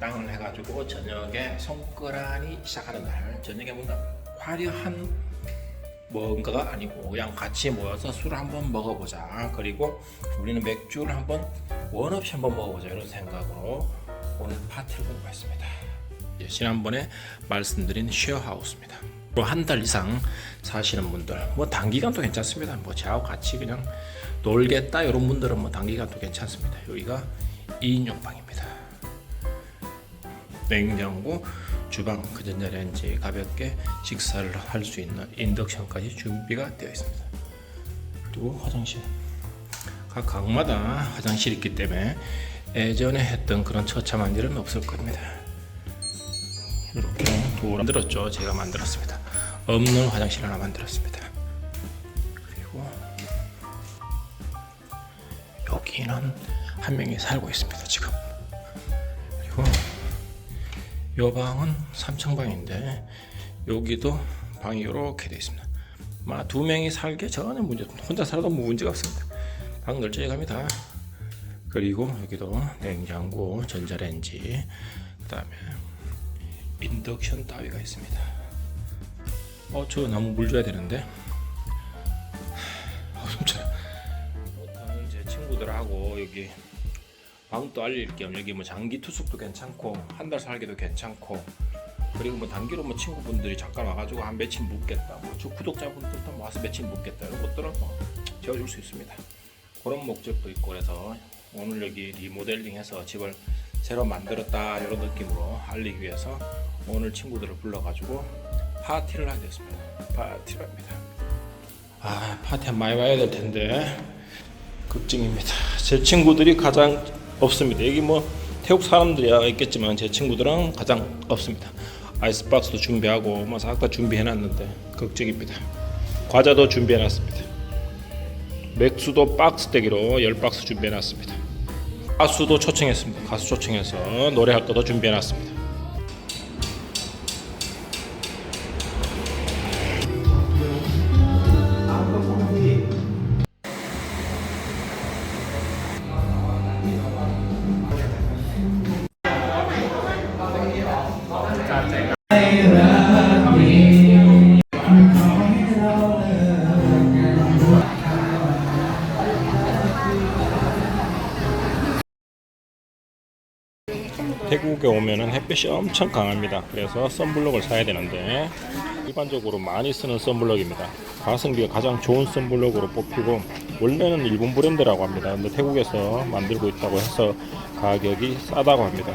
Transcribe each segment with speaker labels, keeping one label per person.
Speaker 1: 식당을 해가지고 저녁에 손거란이 시작하는 날 저녁에 뭔가 화려한 뭔가가 아니고 그냥 같이 모여서 술을 한번 먹어보자. 그리고 우리는 맥주를 한번 원 없이 한번 먹어보자 이런 생각으로 오늘 파티를 공부했습니다. 지난번에 말씀드린 쉐어하우스입니다. 한 달 이상 사시는 분들 뭐 단기간도 괜찮습니다. 뭐 저하고 같이 그냥 놀겠다 이런 분들은 뭐 단기간도 괜찮습니다. 여기가 2인용 방입니다. 냉장고, 주방, 전자레인지 가볍게 식사를 할 수 있는 인덕션까지 준비가 되어 있습니다. 그리고 화장실, 각 각마다 화장실이 있기 때문에 예전에 했던 그런 처참한 일은 없을 겁니다. 이렇게 도로 만들었죠. 제가 만들었습니다. 없는 화장실 하나 만들었습니다. 그리고 여기는 한 명이 살고 있습니다. 지금. 그리고 이 방은 3층 방인데 여기도 방이 이렇게 되어 있습니다. 두 명이 살기에 전혀 문제 없습니다. 혼자 살아도 문제가 없습니다. 방 널찍합니다. 그리고 여기도 냉장고, 전자레인지, 그 다음에 인덕션 따위가 있습니다. 저 나무 물 줘야 되는데. 저는 제 친구들하고 여기 방도 알릴 겸 여기 뭐 장기 투숙도 괜찮고 한 달 살기도 괜찮고 그리고 뭐 단기로 뭐 친구분들이 잠깐 와가지고 한 며칠 묵겠다, 뭐 저 구독자분들도 와서 며칠 묵겠다 이런 것들은 뭐 지어줄 수 있습니다. 그런 목적도 있고 그래서 오늘 여기 리모델링해서 집을 새로 만들었다 이런 느낌으로 알리기 위해서 오늘 친구들을 불러가지고 파티를 하게 됐습니다. 파티를 합니다. 파티 많이 와야 될 텐데 걱정입니다. 제 친구들이 가장 없습니다. 여기 뭐 태국 사람들이야 있겠지만 제 친구들은 가장 없습니다. 아이스박스도 준비하고 뭐 싹 다 준비해놨는데 걱정입니다. 과자도 준비해놨습니다. 맥주도 박스대기로 10박스 준비해놨습니다. 가수도 초청했습니다. 가수 초청해서 노래할 것도 준비해놨습니다. 태국에 오면은 햇빛이 엄청 강합니다. 그래서 선블록을 사야 되는데 일반적으로 많이 쓰는 선블록입니다. 가성비가 가장 좋은 선블록으로 뽑히고 원래는 일본 브랜드라고 합니다. 근데 태국에서 만들고 있다고 해서 가격이 싸다고 합니다.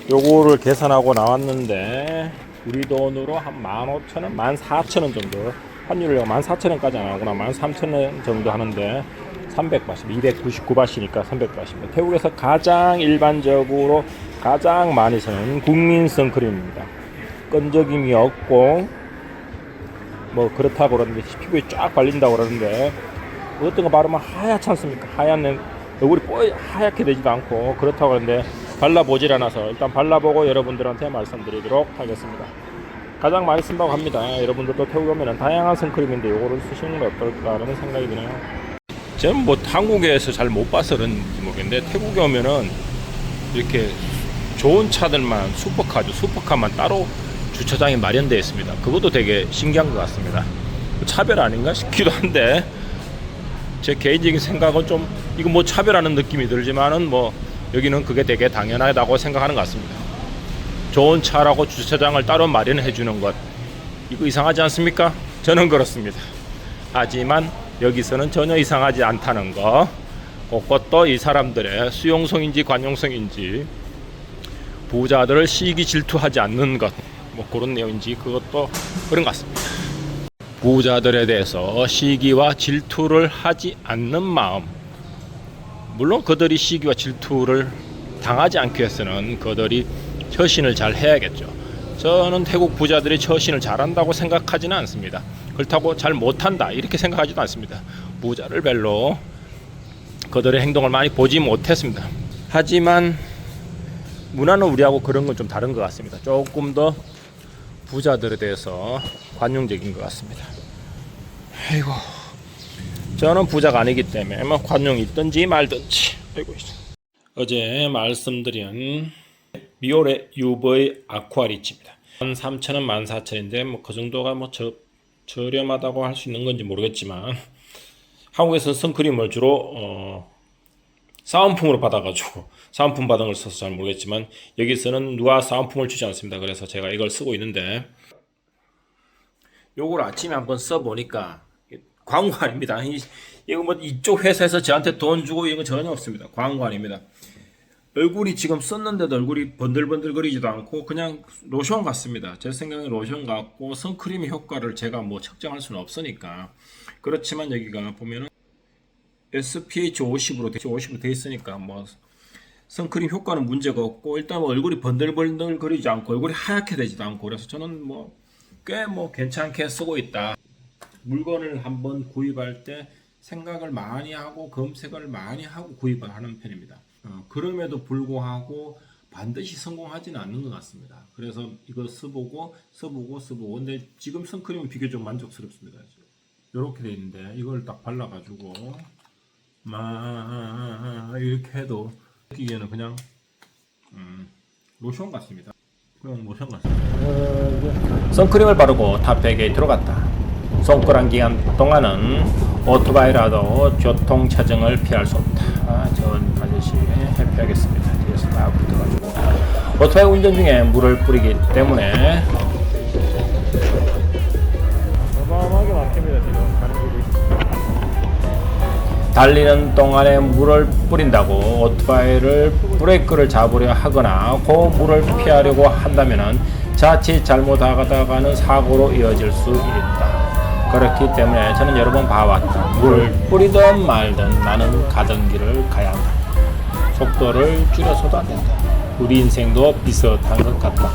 Speaker 1: 요거를 계산하고 나왔는데 우리 돈으로 한 15,000원, 14,000원 정도, 환율을 14,000원까지 안 하구나, 13,000원 정도 하는데 300바트, 299바트니까 300바트입니다. 태국에서 가장 일반적으로 가장 많이 쓰는 국민 선크림입니다. 끈적임이 없고 뭐 그렇다고 그러는데 피부에 쫙 발린다고 그러는데 어떤 거 바르면 하얗지 않습니까? 하얀 얼굴이 하얗게 되지도 않고 그렇다고 하는데 발라보질 않아서 일단 발라보고 여러분들한테 말씀드리도록 하겠습니다. 가장 많이 쓴다고 합니다. 여러분들도 태국 오면 다양한 선크림인데 이거를 쓰시는 건 어떨까라는 생각이 드네요. 저는 뭐 한국에서 잘 못 봐서 그런지 모르겠는데 태국에 오면은 이렇게 좋은 차들만 슈퍼카만 따로 주차장이 마련되어 있습니다. 그것도 되게 신기한 것 같습니다. 차별 아닌가 싶기도 한데 제 개인적인 생각은 좀 이거 뭐 차별하는 느낌이 들지만은 뭐 여기는 그게 되게 당연하다고 생각하는 것 같습니다. 좋은 차라고 주차장을 따로 마련해 주는 것 이거 이상하지 않습니까? 저는 그렇습니다. 하지만 여기서는 전혀 이상하지 않다는 거, 그것도 이 사람들의 수용성인지 관용성인지 부자들을 시기 질투하지 않는 것, 뭐 그런 내용인지 그것도 그런 것 같습니다. 부자들에 대해서 시기와 질투를 하지 않는 마음, 물론 그들이 시기와 질투를 당하지 않기 위해서는 그들이 처신을 잘 해야겠죠. 저는 태국 부자들이 처신을 잘한다고 생각하지는 않습니다. 그렇다고 잘 못한다 이렇게 생각하지도 않습니다. 부자를 별로 그들의 행동을 많이 보지 못했습니다. 하지만 문화는 우리하고 그런 건 좀 다른 것 같습니다. 조금 더 부자들에 대해서 관용적인 것 같습니다. 아이고, 저는 부자가 아니기 때문에 뭐 관용이 있든지 말든지. 아이고, 어제 말씀드린 미오레 UV 아쿠아 리치입니다. 13,000원, 14,000원인데 뭐 그 정도가 뭐 저렴하다고 할 수 있는 건지 모르겠지만 한국에서는 선크림을 주로 사은품으로 받아가지고 사은품 받은 걸 써서 잘 모르겠지만 여기서는 누가 사은품을 주지 않습니다. 그래서 제가 이걸 쓰고 있는데 요걸 아침에 한번 써보니까 광고 아닙니다. 이거 뭐 이쪽 회사에서 저한테 돈 주고 이런 거 전혀 없습니다. 광고 아닙니다. 얼굴이 지금 썼는데도 얼굴이 번들번들거리지도 않고 그냥 로션 같습니다. 제 생각에 로션 같고 선크림 효과를 제가 뭐 측정할 수는 없으니까. 그렇지만 여기가 보면은 SPH 50으로 돼 있으니까 뭐 선크림 효과는 문제가 없고 일단 뭐 얼굴이 번들번들거리지 않고 얼굴이 하얗게 되지도 않고 그래서 저는 뭐 꽤 뭐 괜찮게 쓰고 있다. 물건을 한번 구입할 때 생각을 많이 하고 검색을 많이 하고 구입을 하는 편입니다. 그럼에도 불구하고 반드시 성공하지는 않는 것 같습니다. 그래서 이거 써보고 근데 지금 선크림은 비교적 만족스럽습니다. 이렇게 돼 있는데 이걸 딱 발라가지고 이렇게 해도 느끼기에는 그냥 로션 같습니다. 그냥 로션 같습니다. 선크림을 바르고 탑백에 들어갔다. 손가락 기간 동안은 오토바이라도 교통 체증을 피할 수 없다. 전 반드시 회피하겠습니다. 뒤에서 딱 붙어가지고 오토바이 운전 중에 물을 뿌리기 때문에 어마어마하게 막힙니다. 지금 가는 길이. 달리는 동안에 물을 뿌린다고 오토바이를 브레이크를 잡으려 하거나 그 물을 피하려고 한다면은 자칫 잘못하다가는 사고로 이어질 수 있다. 그렇기 때문에 저는 여러 번 봐왔다. 물을 뿌리든 말든 나는 가던 길을 가야 한다. 속도를 줄여서도 안 된다. 우리 인생도 비슷한 것 같다.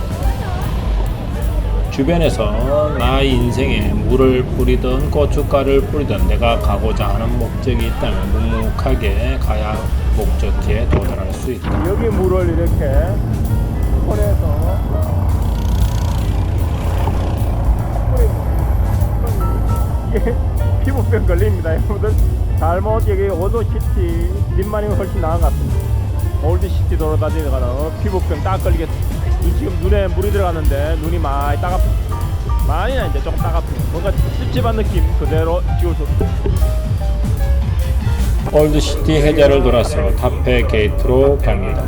Speaker 1: 주변에서 나의 인생에 물을 뿌리든 고춧가루를 뿌리든 내가 가고자 하는 목적이 있다면 묵묵하게 가야 목적지에 도달할 수 있다. 여기 물을 이렇게 콜에서 피부병 걸립니다. 여러분들 잘못 여기 오도시티 립마님은 훨씬 나은 것 같습니다. 올드시티 돌아다니다가는 피부병 딱 걸리겠습니다. 지금 눈에 물이 들어갔는데 눈이 많이 따갑습니다. 많이는 이제 조금 따갑습니다. 뭔가 찝찝한 느낌 그대로 지울 수 없습니다. 올드시티 해자를 돌아서 타페 게이트로 갑니다.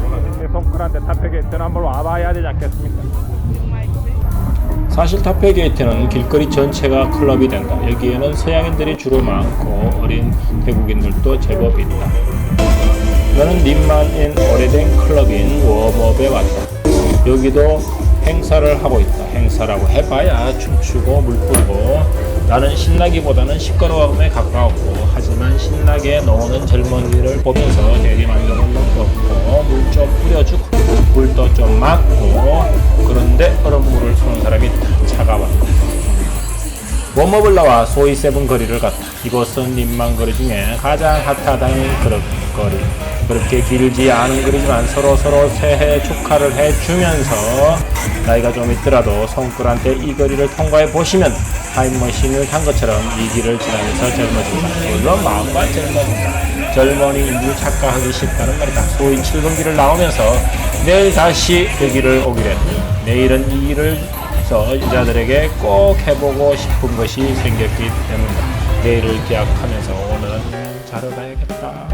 Speaker 1: 손가락한테 타페 게이트는 한번 와봐야 되지 않겠습니까? 사실 타페 게이트는 길거리 전체가 클럽이 된다. 여기에는 서양인들이 주로 많고 어린 태국인들도 제법 있다. 저는 림만인 오래된 클럽인 웜업에 왔다. 여기도 행사를 하고 있다. 행사라고 해봐야 춤추고 물 뿌리고 나는 신나기보다는 시끄러움에 가까웠고 하지만 신나게 노는 젊은이를 보면서 대리만족을 느꼈고 물 좀 뿌려주고 물도 좀 맞고 그런데 얼음물을 쏘는 사람이 있다. 차가웠다. 웜업을 나와 소이 세븐 거리를 갔다. 이곳은 림만 거리 중에 가장 핫하다는 그런 거리. 그렇게 길지 않은 거리지만 서로 새해 축하를 해주면서 나이가 좀 있더라도 손글한테 이 거리를 통과해 보시면 타임머신을 탄 것처럼 이 길을 지나면서 젊어진다. 물론 마음과 젊어진다. 젊은이인지 착각하기 쉽다는 말이다. 소위 7분기를 나오면서 내일 다시 여기를 오게 된다. 내일은 이 길을 여자들에게 꼭 해보고 싶은 것이 생겼기 때문이다. 내일을 기약하면서 오늘은 자러 가야겠다.